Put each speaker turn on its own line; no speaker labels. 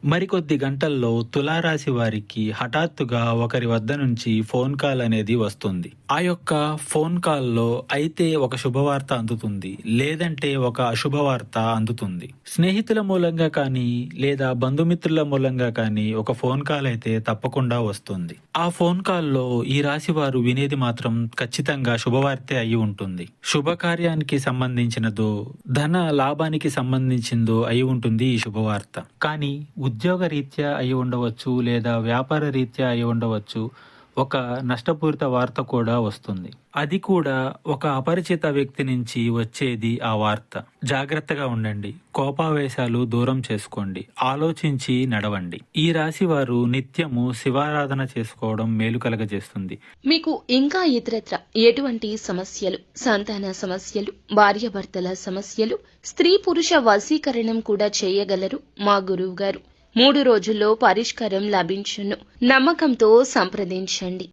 మరికొద్ది గంటల్లో తులారాశి వారికి హఠాత్తుగా ఒకరి వద్ద నుంచి ఫోన్ కాల్ అనేది వస్తుంది. ఆ యొక్క ఫోన్ కాల్లో అయితే ఒక శుభవార్త అందుతుంది, లేదంటే ఒక అశుభవార్త అందుతుంది. స్నేహితుల మూలంగా కానీ లేదా బంధుమిత్రుల మూలంగా కానీ ఒక ఫోన్ కాల్ అయితే తప్పకుండా వస్తుంది. ఆ ఫోన్ కాల్లో ఈ రాశి వారు వినేది మాత్రం ఖచ్చితంగా శుభవార్తే అయి ఉంటుంది. శుభకార్యానికి సంబంధించినదో, ధన లాభానికి సంబంధించిందో అయి ఉంటుంది ఈ శుభవార్త. కానీ ఉద్యోగ రీత్యా అయి ఉండవచ్చు, లేదా వ్యాపార రీత్యా అయి ఉండవచ్చు. ఒక నష్టపూరిత వార్త కూడా వస్తుంది. అది కూడా ఒక అపరిచిత వ్యక్తి నుంచి వచ్చేది ఆ వార్త. జాగ్రత్తగా ఉండండి. కోపావేశాలు దూరం చేసుకోండి. ఆలోచించి నడవండి. ఈ రాశి వారు నిత్యము శివారాధన చేసుకోవడం మేలు కలగజేస్తుంది.
మీకు ఇంకా ఇతరత్ర ఎటువంటి సమస్యలు, సంతాన సమస్యలు, భార్యాభర్తల సమస్యలు, స్త్రీ పురుష వశీకరణం కూడా చేయగలరు మా గురువు గారు. 3 రోజుల్లో పరిష్కారం లభించును. నమ్మకంతో సంప్రదించండి.